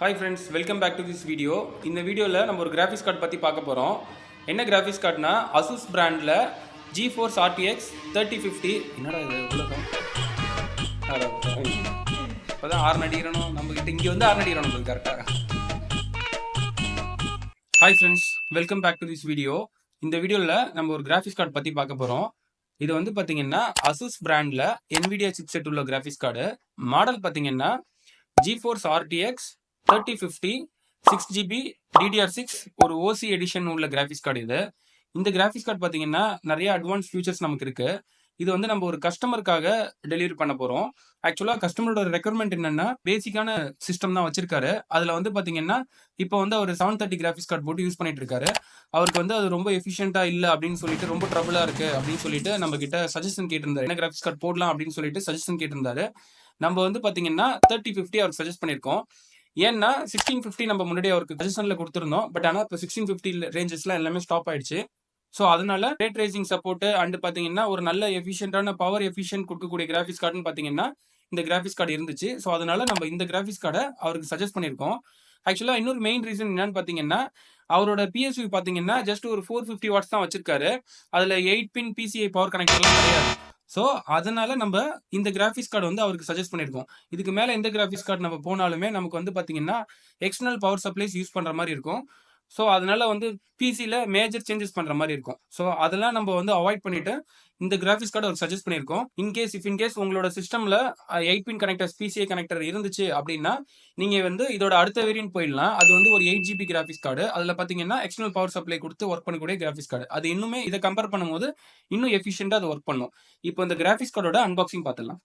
Hi friends, welcome back to this video. இந்த வீடியோவில் நம்ம ஒரு கிராஃபிக்ஸ் கார்டு பற்றி பார்க்க போகிறோம். என்ன கிராஃபிக்ஸ் கார்டுனா அசூஸ் பிராண்டில் GeForce RTX 3050. என்னடா இது உலகம் இப்போ தான் ஆறு நடிக்கிறணும் நம்மக்கிட்ட, இங்கே வந்து ஆறு நடிக்கிறோம் நம்மளுக்கு கரெக்டாக. Hi friends, welcome back to this video. இந்த வீடியோவில் நம்ம ஒரு கிராஃபிக்ஸ் கார்டு பற்றி பார்க்க போகிறோம். இது வந்து பார்த்தீங்கன்னா அசூஸ் பிராண்டில் NVIDIA சிப்செட் உள்ள கிராஃபிக்ஸ் கார்டு. மாடல் பார்த்தீங்கன்னா GeForce RTX 3050 6GB DDR6 ஒரு OC எடிஷன் உள்ள கிராஃபிக்ஸ் கார்டு இது. இந்த கிராஃபிக்ஸ் கார்டு பார்த்தீங்கன்னா நிறைய அட்வான்ஸ் ஃபியூச்சர்ஸ் நமக்கு இருக்கு. இது வந்து நம்ம ஒரு கஸ்டமருக்காக டெலிவரி பண்ண போறோம். ஆக்சுவலா கஸ்டமரோட ரெக்குயர்மெண்ட் என்னன்னா பேசிக்கான சிஸ்டம் தான் வச்சிருக்காரு. அதுல வந்து பாத்தீங்கன்னா இப்போ வந்து அவர் 730 கிராஃபிக்ஸ் கார்டு போட்டு யூஸ் பண்ணிட்டு இருக்காரு. அவருக்கு வந்து அது ரொம்ப எஃபிஷியன்ட்டா இல்ல அப்படின்னு சொல்லிட்டு, ரொம்ப ட்ரபிளா இருக்கு அப்படின்னு சொல்லிட்டு நம்ம கிட்ட சஜஷன் கேட்டிருந்தாரு. என்ன கிராஃபிக்ஸ் கார்டு போடலாம் அப்படின்னு சொல்லிட்டு சஜஷன் கேட்டிருந்தாரு. நம்ம வந்து பாத்தீங்கன்னா 3050 அவருக்கு சஜஸ்ட் பண்ணிருக்கோம். ஏன்னா 1650 நம்ம முன்னாடி அவருக்கு சஜஷன்ல கொடுத்துருந்தோம். பட் ஆனால் இப்போ 1650 ரேஞ்சஸ்லாம் எல்லாமே ஸ்டாப் ஆயிடுச்சு. ஸோ அதனால ரே ட்ரேசிங் சப்போர்ட் அண்ட் பார்த்தீங்கன்னா ஒரு நல்ல எஃபிஷியன்டான பவர் எஃபிஷியன்ட் கொடுக்கக்கூடிய கிராஃபிக்ஸ் கார்டுன்னு பார்த்தீங்கன்னா இந்த கிராஃபிக்ஸ் கார்டு இருந்துச்சு. ஸோ அதனால நம்ம இந்த கிராஃபிக்ஸ் கார்டை அவருக்கு சஜஸ்ட் பண்ணியிருக்கோம். ஆக்சுவலாக இன்னொரு மெயின் ரீசன் என்னன்னு பார்த்தீங்கன்னா அவரோட PSU பார்த்தீங்கன்னா ஜஸ்ட் ஒரு 450 வாட்ஸ் தான் வச்சிருக்காரு. அதில் 8 பின் PCI பவர் கனெக்டர்லாம் கிடையாது. ஸோ அதனால நம்ம இந்த கிராஃபிக்ஸ் கார்டு வந்து அவருக்கு சஜஸ்ட் பண்ணியிருக்கோம். இதுக்கு மேலே எந்த கிராஃபிக்ஸ் கார்டு நம்ம போனாலுமே நமக்கு வந்து பார்த்தீங்கன்னா எக்ஸ்டர்னல் பவர் சப்ளைஸ் யூஸ் பண்ணுற மாதிரி இருக்கும். ஸோ அதனால வந்து பிசியில் மேஜர் சேஞ்சஸ் பண்ணுற மாதிரி இருக்கும். ஸோ அதெல்லாம் நம்ம வந்து அவாய்ட் பண்ணிட்டு இந்த கிராஃபிக்ஸ் கார்டு அவருக்கு சஜஸ்ட் பண்ணியிருக்கோம். இன்கேஸ் உங்களோட சிஸ்டமில் 8 பின் கனெக்டர்ஸ் PCI கனெக்டர் இருந்துச்சு அப்படின்னா நீங்கள் வந்து இதோட அடுத்த வேரியன்ட் போயிடலாம். அது வந்து ஒரு 8GB கிராஃபிக்ஸ் கார்டு. அதில் பார்த்தீங்கன்னா எக்ஸ்டர்னல் பவர் சப்ளை கொடுத்து ஒர்க் பண்ணக்கூடிய கிராஃபிக்ஸ் கார்டு. அது இன்னுமே இதை கம்பேர் பண்ணும்போது இன்னும் எஃபிஷியண்டாக அது ஒர்க் பண்ணும். இப்போ இந்த கிராஃபிக்ஸ் கார்டோட அன்பாக்சிங் பார்த்துடலாம்.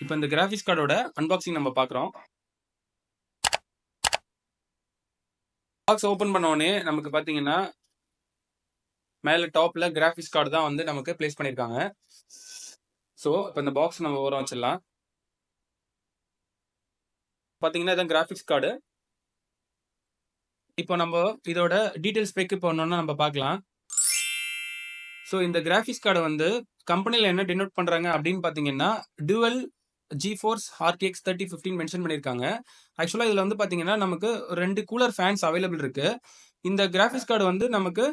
இப்போ இந்த கிராஃபிக்ஸ் கார்டோட அன்பாக்சிங் நம்ம பார்க்குறோம். பாக்ஸ் ஓப்பன் பண்ண உடனே நமக்கு பார்த்தீங்கன்னா மேலே டாப்ல கிராஃபிக்ஸ் கார்டு தான் வந்து நமக்கு பிளேஸ் பண்ணியிருக்காங்க. ஸோ இப்போ இந்த பாக்ஸ் நம்ம ஓரம் வச்சிடலாம். பார்த்தீங்கன்னா இதான் கிராஃபிக்ஸ் கார்டு. இப்போ நம்ம இதோட டீட்டெயில்ஸ் ஸ்பெக் இப்போ ஒன்று நம்ம பார்க்கலாம். ஸோ இந்த கிராஃபிக்ஸ் கார்டை வந்து கம்பெனியில் என்ன டினோட் பண்ணுறாங்க அப்படின்னு பார்த்தீங்கன்னா டுவல் GeForce RTX 3050 மென்ஷன் பண்ணியிருக்காங்க. ஆக்சுவலாக இதில் வந்து பார்த்தீங்கன்னா நமக்கு 2 கூலர் ஃபேன்ஸ் அவைலபிள் இருக்கு. இந்த கிராஃபிக்ஸ் கார்டு வந்து நமக்கு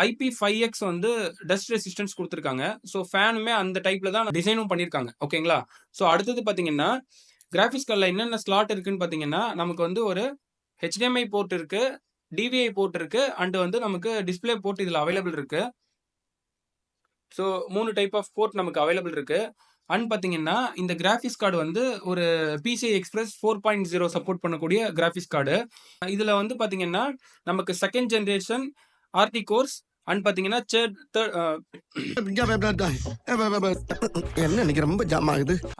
IP5X வந்து டஸ்ட் ரெசிஸ்டன்ஸ் கொடுத்துருக்காங்க. ஸோ ஃபேனுமே அந்த டைப்ல தான் டிசைனும் பண்ணியிருக்காங்க. ஓகேங்களா? ஸோ அடுத்தது பார்த்தீங்கன்னா கிராஃபிக்ஸ் கார்டில் என்னென்ன ஸ்லாட் இருக்குன்னு பார்த்தீங்கன்னா நமக்கு வந்து ஒரு HDMI போர்ட் இருக்கு, DVI போர்ட் இருக்கு, அண்ட் வந்து நமக்கு டிஸ்பிளே போர்ட் இதில் அவைலபிள் இருக்கு. ஸோ 3 டைப் ஆஃப் போர்ட் நமக்கு அவைலபிள் இருக்கு. அண்ட் பார்த்தீங்கன்னா இந்த கிராஃபிக்ஸ் கார்டு வந்து ஒரு PCI Express 4.0 சப்போர்ட் பண்ணக்கூடிய கிராஃபிக்ஸ் கார்டு. இதில் வந்து பார்த்தீங்கன்னா நமக்கு second generation RT course and பார்த்தீங்கன்னா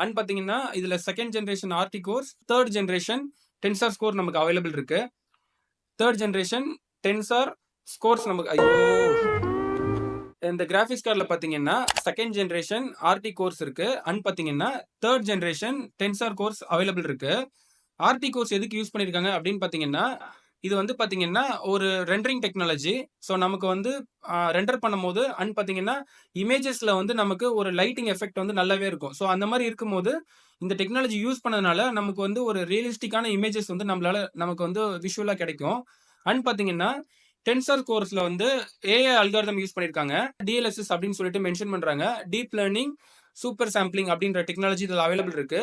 அண்ட் பார்த்தீங்கன்னா இதில் second generation RT course, third generation tensor score நமக்கு அவைலபிள் இருக்கு. தேர்ட் ஜென்ரேஷன் டென்சார் ஸ்கோர்ஸ் நமக்கு இந்த கிராஃபிக்ஸ் கார்டில் பார்த்தீங்கன்னா செகண்ட் ஜென்ரேஷன் RT கோர்ஸ் இருக்கு. அண்ட் பார்த்தீங்கன்னா third generation tensor course available இருக்கு. RT கோர்ஸ் எதுக்கு யூஸ் பண்ணியிருக்காங்க அப்படின்னு பார்த்தீங்கன்னா இது வந்து பார்த்தீங்கன்னா ஒரு ரெண்டரிங் டெக்னாலஜி. ஸோ நமக்கு வந்து ரெண்டர் பண்ணும்போது அண்ட் பார்த்தீங்கன்னா இமேஜஸில் வந்து நமக்கு ஒரு லைட்டிங் எஃபெக்ட் வந்து நல்லாவே இருக்கும். ஸோ அந்த மாதிரி இருக்கும்போது இந்த டெக்னாலஜி யூஸ் பண்ணதுனால நமக்கு வந்து ஒரு ரியலிஸ்டிக்கான இமேஜஸ் வந்து நமக்கு வந்து விஷுவலாக கிடைக்கும். அண்ட் பார்த்தீங்கன்னா டென்சார் கோர்ஸ்ல வந்து AI அல்காரிதம் யூஸ் பண்ணியிருக்காங்க. DLSS அப்படின்னு சொல்லிட்டு மென்ஷன் பண்றாங்க. டீப் லேர்னிங் சூப்பர் சாம்பிளிங் அப்படின்ற டெக்னாலஜி இதில் அவைலபிள் இருக்கு.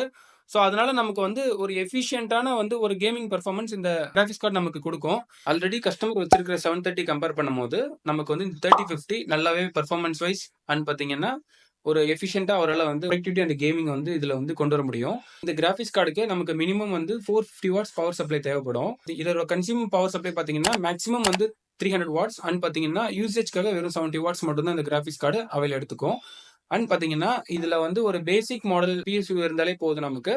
ஸோ அதனால நமக்கு வந்து ஒரு எஃபிஷியன்டான வந்து ஒரு கேமிங் பர்ஃபார்மன்ஸ் இந்த கிராஃபிக்ஸ் கார்டு நமக்கு கொடுக்கும். ஆல்ரெடி கஸ்டமர் வச்சிருக்கிற 730 கம்பேர் பண்ணும்போது நமக்கு வந்து இந்த 3050 நல்லாவே பர்ஃபார்மன்ஸ் வைஸ் அண்ட் பார்த்தீங்கன்னா ஒரு எஃபிஷியன்ட்டாக அவரால் வந்து ப்ரொடக்டிவிட்டி அண்ட் கேமிங் வந்து இதில் வந்து கொண்டு வர முடியும். இந்த கிராஃபிக்ஸ் கார்டுக்கு நமக்கு மினிமம் வந்து 450 வாட்ஸ் பவர் சப்ளை தேவைப்படும். இதோட கன்சியூமர் பவர் சப்ளை பார்த்தீங்கன்னா மேக்ஸிமம் வந்து 300 வாட்ஸ் அண்ட் பார்த்தீங்கன்னா யூசேஜ்க்காக வெறும் 70 வாட்ஸ் மட்டும் தான் இந்த கிராஃபிக்ஸ் கார்டு அவைல் எடுத்துக்கும். அண்ட் பார்த்தீங்கன்னா இதில் வந்து ஒரு பேசிக் மாடல் PSU இருந்தாலே போதும், நமக்கு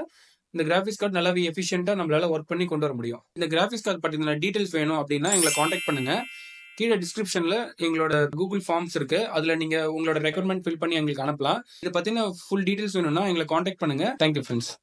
இந்த கிராஃபிக்ஸ் கார்டு நல்லாவே எஃபிஷியன்ட்டாக நம்மளால ஒர்க் பண்ணி கொண்டு வர முடியும். இந்த கிராஃபிக்ஸ் கார்டு பார்த்தீங்கன்னா டீட்டெயில்ஸ் வேணும் அப்படின்னா எங்களை காண்டாக்ட் பண்ணுங்க. கீழே டிஸ்கிரிப்ஷனில் எங்களோட கூகுள் ஃபார்ம்ஸ் இருக்கு. அதில் நீங்கள் உங்களோட ரெக்யர்மெண்ட் ஃபில் பண்ணி எங்களுக்கு அனுப்பலாம். இதை பற்றின ஃபுல் டீட்டெயில்ஸ் வேணும்னா எங்களை காண்டாக்ட் பண்ணுங்க. Thank you friends.